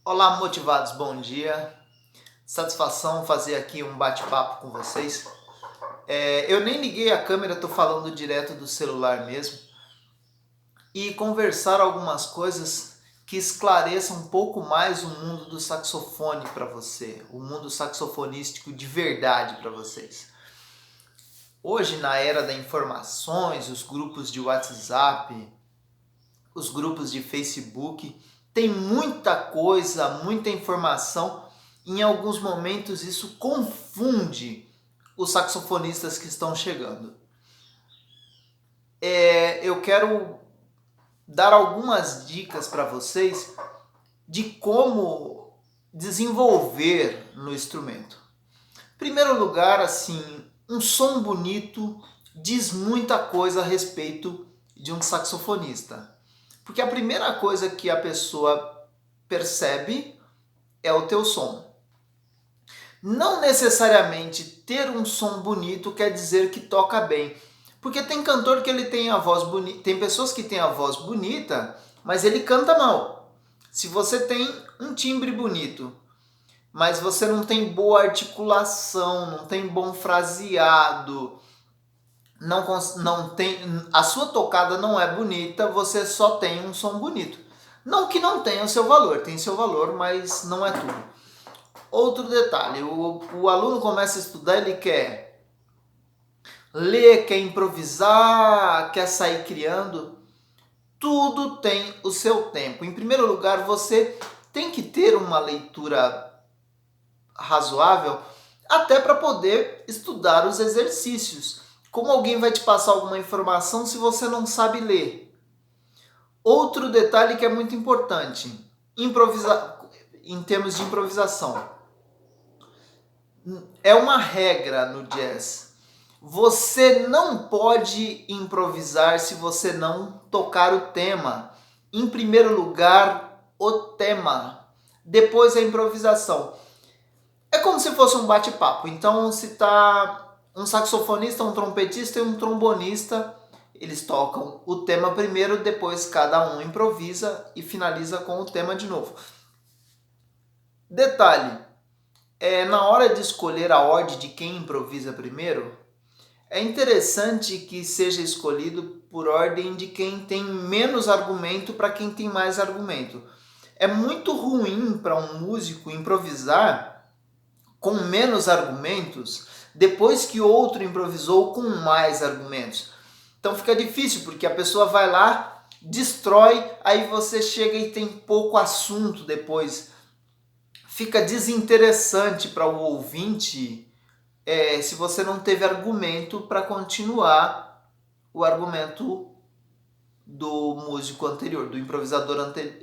Olá, motivados, bom dia. Satisfação fazer aqui um bate-papo com vocês. Eu nem liguei a câmera, tô falando direto do celular mesmo. E conversar algumas coisas que esclareçam um pouco mais o mundo do saxofone para você, o mundo saxofonístico de verdade para vocês. Hoje, na era das informações, os grupos de WhatsApp, os grupos de Facebook, tem muita coisa, muita informação. Em alguns momentos isso confunde os saxofonistas que estão chegando. Eu quero dar algumas dicas para vocês de como desenvolver no instrumento. Em primeiro lugar, assim, um som bonito diz muita coisa a respeito de um saxofonista. Porque a primeira coisa que a pessoa percebe é o teu som. Não necessariamente ter um som bonito quer dizer que toca bem. Porque tem cantor que ele tem a voz bonita, tem pessoas que têm a voz bonita, mas ele canta mal. Se você tem um timbre bonito, mas você não tem boa articulação, não tem bom fraseado, não tem, a sua tocada não é bonita, você só tem um som bonito. Não que não tenha o seu valor, tem seu valor, mas não é tudo. Outro detalhe, o aluno começa a estudar, ele quer ler, quer improvisar, quer sair criando. Tudo tem o seu tempo. Em primeiro lugar, você tem que ter uma leitura razoável até para poder estudar os exercícios. Como alguém vai te passar alguma informação se você não sabe ler? Outro detalhe que é muito importante, em termos de improvisação. É uma regra no jazz. Você não pode improvisar se você não tocar o tema. Em primeiro lugar, o tema. Depois a improvisação. É como se fosse um bate-papo. Então, se tá um saxofonista, um trompetista e um trombonista, eles tocam o tema primeiro, depois cada um improvisa e finaliza com o tema de novo. Detalhe, na hora de escolher a ordem de quem improvisa primeiro, é interessante que seja escolhido por ordem de quem tem menos argumento para quem tem mais argumento. É muito ruim para um músico improvisar com menos argumentos depois que outro improvisou com mais argumentos. Então fica difícil porque a pessoa vai lá, destrói, aí você chega e tem pouco assunto depois. Fica desinteressante para o ouvinte se você não teve argumento para continuar o argumento do músico anterior, do improvisador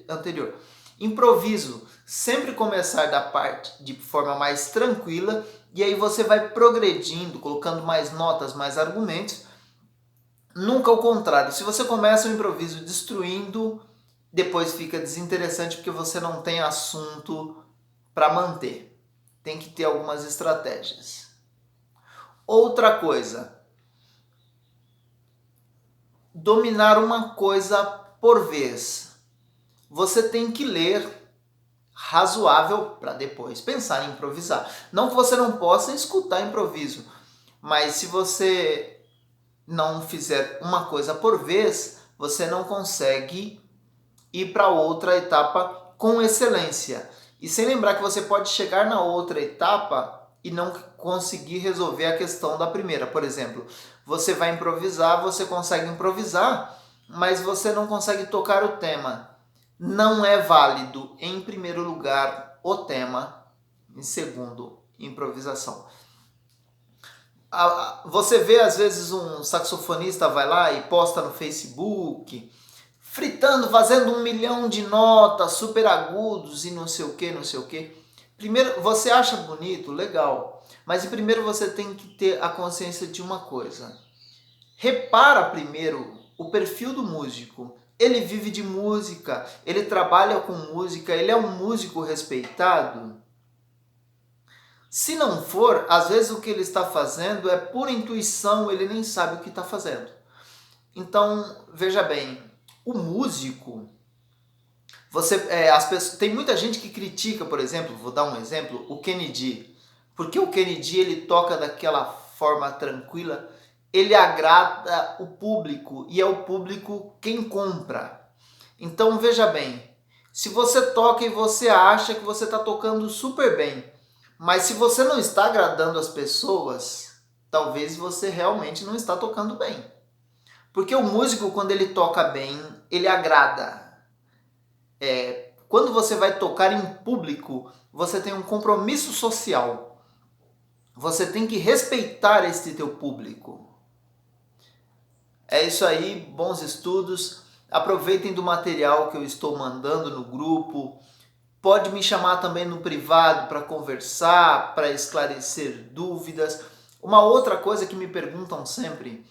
anterior. Improviso, sempre começar da parte de forma mais tranquila e aí você vai progredindo, colocando mais notas, mais argumentos. Nunca o contrário. Se você começa o improviso destruindo, depois fica desinteressante porque você não tem assunto para manter. Tem que ter algumas estratégias. Outra coisa, dominar uma coisa por vez. Você tem que ler razoável para depois pensar em improvisar. Não que você não possa escutar improviso, mas se você não fizer uma coisa por vez, você não consegue ir para outra etapa com excelência. E sem lembrar que você pode chegar na outra etapa e não conseguir resolver a questão da primeira. Por exemplo, você vai improvisar, você consegue improvisar, mas você não consegue tocar o tema. Não é válido, em primeiro lugar, o tema, em segundo, improvisação. Você vê às vezes um saxofonista vai lá e posta no Facebook, fritando, fazendo 1 milhão de notas, super agudos e não sei o que, não sei o que. Primeiro, você acha bonito, legal, mas primeiro você tem que ter a consciência de uma coisa. Repara primeiro o perfil do músico. Ele vive de música, ele trabalha com música, ele é um músico respeitado? Se não for, às vezes o que ele está fazendo é por intuição, ele nem sabe o que está fazendo. Então, veja bem, o músico Tem muita gente que critica, por exemplo, vou dar um exemplo, o Kennedy. Porque o Kennedy ele toca daquela forma tranquila, ele agrada o público e é o público quem compra. Então veja bem, se você toca e você acha que você está tocando super bem, mas se você não está agradando as pessoas, talvez você realmente não está tocando bem. Porque o músico, quando ele toca bem, ele agrada. Quando você vai tocar em público, você tem um compromisso social. Você tem que respeitar esse teu público. É isso aí, bons estudos. Aproveitem do material que eu estou mandando no grupo. Pode me chamar também no privado para conversar, para esclarecer dúvidas. Uma outra coisa que me perguntam sempre,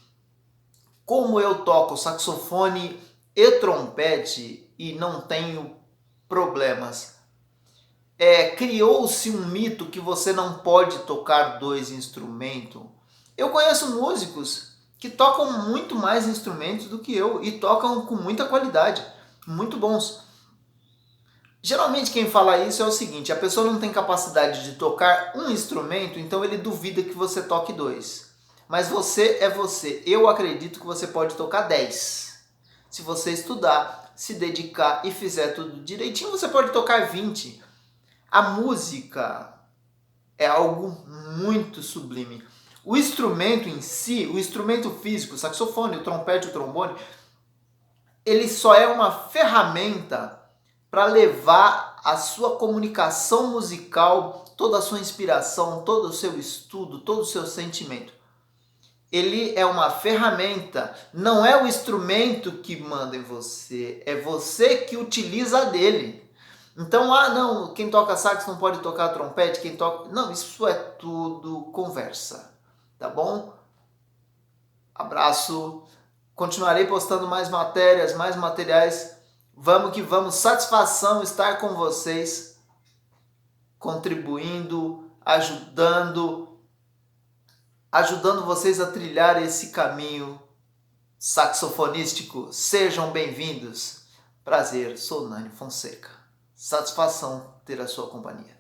como eu toco saxofone e trompete e não tenho problemas. Criou-se um mito que você não pode tocar dois instrumentos. Eu conheço músicos que tocam muito mais instrumentos do que eu e tocam com muita qualidade, muito bons. Geralmente quem fala isso é o seguinte, a pessoa não tem capacidade de tocar um instrumento, então ele duvida que você toque dois. Mas você é você. Eu acredito que você pode tocar 10. Se você estudar, se dedicar e fizer tudo direitinho, você pode tocar 20. A música é algo muito sublime. O instrumento em si, o instrumento físico, o saxofone, o trompete, o trombone, ele só é uma ferramenta para levar a sua comunicação musical, toda a sua inspiração, todo o seu estudo, todo o seu sentimento. Ele é uma ferramenta, não é o instrumento que manda em você, é você que utiliza dele. Então, não, quem toca sax não pode tocar trompete, quem toca... Não, isso é tudo conversa, tá bom? Abraço, continuarei postando mais matérias, mais materiais. Vamos que vamos, satisfação estar com vocês, contribuindo, ajudando vocês a trilhar esse caminho saxofonístico. Sejam bem-vindos. Prazer, sou Nani Fonseca. Satisfação ter a sua companhia.